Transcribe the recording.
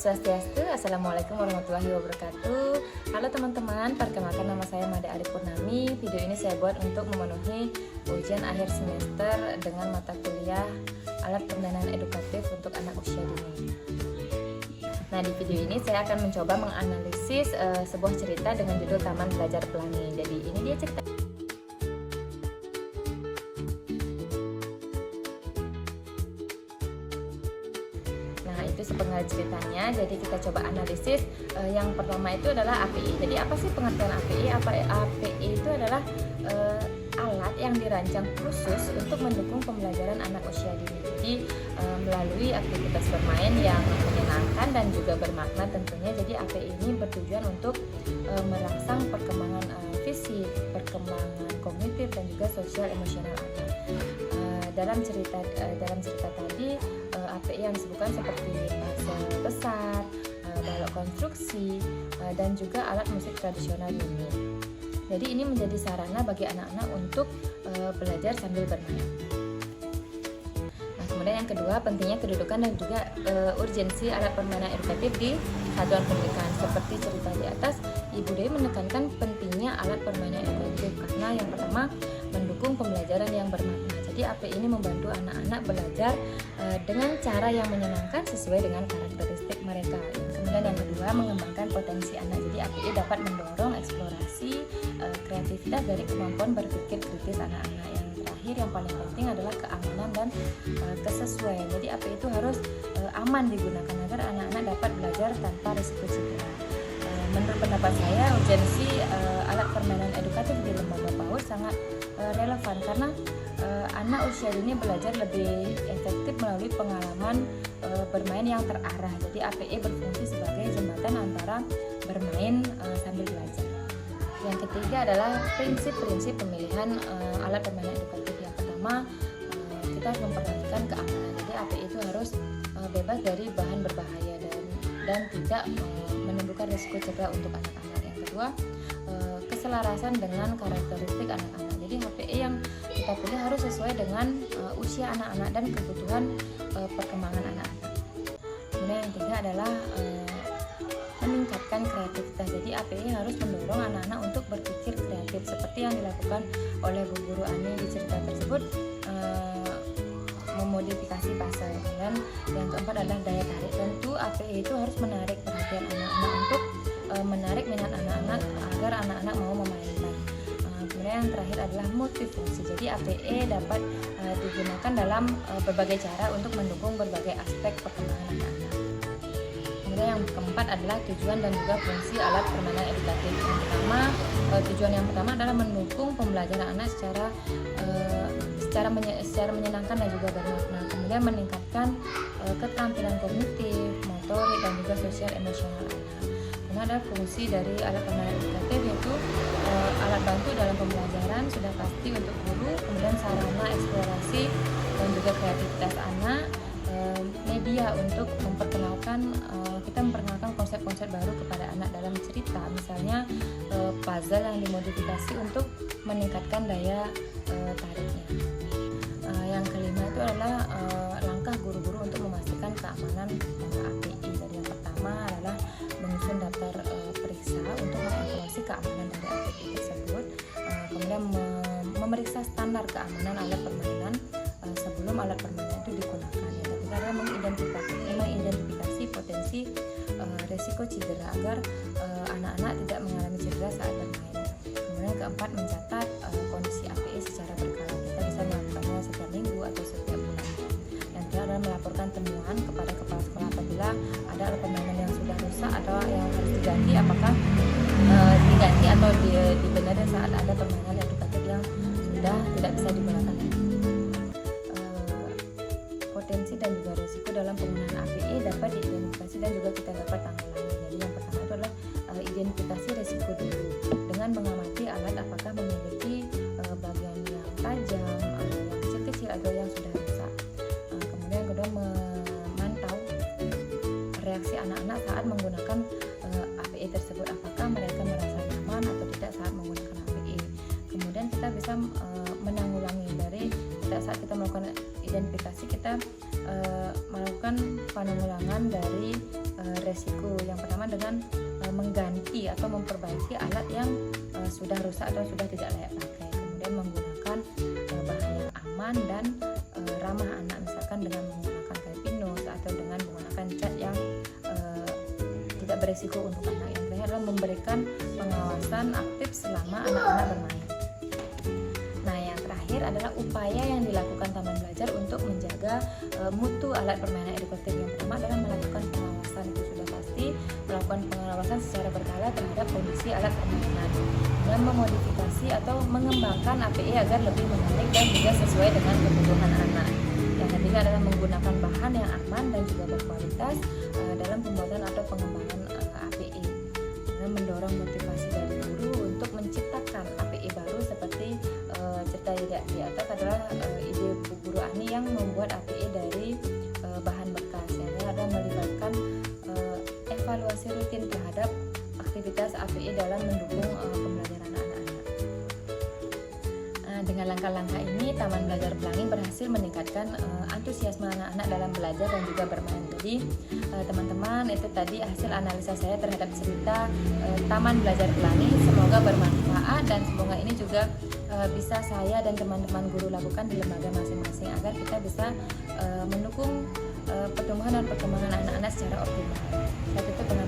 Swastiastu, Assalamualaikum warahmatullahi wabarakatuh. Halo teman-teman, perkenalkan nama saya Made Ari Purnami. Video ini saya buat untuk memenuhi ujian akhir semester dengan mata kuliah alat permainan edukatif untuk anak usia dini. Nah, di video ini saya akan mencoba menganalisis sebuah cerita dengan judul Taman Belajar Pelangi. Jadi ini dia cerita. Itu sepenggal ceritanya. Jadi kita coba analisis. Yang pertama itu adalah API. Jadi apa sih pengertian API? API itu adalah alat yang dirancang khusus untuk mendukung pembelajaran anak usia dini. Jadi melalui aktivitas bermain yang menyenangkan dan juga bermakna tentunya. Jadi API ini bertujuan untuk merangsang perkembangan fisik, perkembangan kognitif dan juga sosial emosional anak. Dalam cerita tadi API yang disebutkan seperti puzzle besar, balok konstruksi, dan juga alat musik tradisional mini. Jadi ini menjadi sarana bagi anak-anak untuk belajar sambil bermain. Nah, kemudian yang kedua, pentingnya kedudukan dan juga urgensi alat permainan edukatif di satuan pendidikan. Seperti cerita di atas, Ibu Dewi menekankan pentingnya alat permainan edukatif karena yang pertama mendukung pembelajaran yang bermakna. Jadi API ini membantu anak-anak belajar dengan cara yang menyenangkan sesuai dengan karakteristik mereka. Kemudian yang kedua, mengembangkan potensi anak. Jadi API dapat mendorong eksplorasi kreativitas dari kemampuan berpikir kritis anak-anak. Yang terakhir, yang paling penting adalah keamanan dan kesesuaian. Jadi API itu harus aman digunakan agar anak-anak dapat belajar tanpa risiko cedera. Menurut pendapat saya, urgensi alat permainan edukatif di lembaga PAUD sangat relevan karena anak usia dini belajar lebih efektif melalui pengalaman bermain yang terarah. Jadi API berfungsi sebagai jembatan antara bermain sambil belajar. Yang ketiga adalah prinsip-prinsip pemilihan alat permainan edukatif. Yang pertama, kita harus memperhatikan keamanan. Jadi API itu harus bebas dari bahan berbahaya dan tidak menimbulkan risiko cedera untuk anak-anak. Yang kedua, keselarasan dengan karakteristik anak-anak. Jadi HPI yang kita pilih harus sesuai dengan usia anak-anak dan kebutuhan perkembangan anak-anak. Kemudian yang ketiga adalah meningkatkan kreativitas. Jadi API harus mendorong anak-anak untuk berpikir kreatif seperti yang dilakukan oleh Bu Guru Ani di cerita tersebut, memodifikasi puzzle. Dan yang keempat adalah daya tarik. Tentu API itu harus menarik perhatian anak-anak untuk menarik minat anak-anak agar anak-anak mau memainkan. Kemudian yang terakhir adalah multifungsi. Jadi APE dapat digunakan dalam berbagai cara untuk mendukung berbagai aspek perkembangan anak-anak. Kemudian yang keempat adalah tujuan dan juga fungsi alat permainan edukatif. Tujuan yang pertama adalah mendukung pembelajaran anak secara menyenangkan dan juga bermakna. Kemudian meningkatkan keterampilan kognitif, motorik dan juga sosial emosional anak. Ini adalah fungsi dari alat permainan edukatif, yaitu alat bantu dalam pembelajaran sudah pasti untuk guru, kemudian sarana eksplorasi dan juga kreativitas anak, media untuk kita memperkenalkan konsep-konsep baru kepada anak dalam cerita, misalnya puzzle yang dimodifikasi untuk meningkatkan daya tariknya. Yang kelima itu adalah langkah guru-guru untuk memastikan keamanan API. Dari yang pertama adalah menyusun daftar periksa untuk mengevaluasi keamanan dari API tersebut, kemudian memeriksa standar keamanan alat permainan sebelum alat permainan itu digunakan. Yang ketiga adalah mengidentifikasi potensi resiko cedera agar anak-anak tidak mengalami cedera saat bermain. Kemudian keempat, mencatat kondisi API secara berkala. Kita bisa melakukannya setiap minggu atau setiap bulan. Yang kedua adalah melaporkan temuan kepada kepala sekolah apabila ada alat permainan yang sudah rusak atau yang harus diganti, apakah diganti atau dibenahi saat ada permainan edukatif yang sudah tidak bisa digunakan. Potensi dan juga risiko dalam penggunaan API dapat diidentifikasi dan juga kita dapat tanggulangi. Jadi yang pertama itu adalah identifikasi risiko dulu dengan mengamati alat apakah memiliki bagian yang tajam, yang kecil-kecil atau yang sudah rusak. Kemudian yang kedua, memantau reaksi anak-anak saat menggunakan API tersebut, apakah mereka merasa nyaman atau tidak saat menggunakan API. Kemudian kita bisa menanggulangi dari saat kita melakukan identifikasi kita melakukan penanggulangan dari resiko. Yang pertama dengan mengganti atau memperbaiki alat yang sudah rusak atau sudah tidak layak pakai, kemudian menggunakan bahan yang aman dan ramah anak, misalkan dengan menggunakan kain pinus atau dengan menggunakan cat yang tidak beresiko untuk anak. Yang terakhir adalah memberikan pengawasan aktif selama anak-anak bermain. Nah, yang terakhir adalah upaya yang dilakukan taman belajar untuk menjaga mutu alat permainan edukatif. Yang pertama adalah melakukan pengawasan, itu sudah pasti, melakukan pengawasan secara berkala terhadap kondisi alat permainan dan memodifikasi atau mengembangkan API agar lebih menarik dan juga sesuai dengan kebutuhan anak. Yang ketiga adalah menggunakan bahan yang aman dan juga berkualitas dalam pembuatan atau pengembangan API, dan mendorong motivasi dari guru untuk menciptakan API baru seperti cerita di atas adalah ide Bu Guru Ani yang membuat API dari bahan bekas. Yang adalah melibatkan evaluasi rutin terhadap aktivitas API dalam mendukung pembelajaran anak-anak. Dengan langkah-langkah ini, Taman Belajar Pelangi berhasil meningkatkan antusiasme anak-anak dalam belajar dan juga bermain. Jadi, teman-teman, itu tadi hasil analisa saya terhadap cerita Taman Belajar Pelangi. Semoga bermanfaat dan semoga ini juga bisa saya dan teman-teman guru lakukan di lembaga masing-masing agar kita bisa mendukung pertumbuhan dan perkembangan anak-anak secara optimal. Saya tutup dengan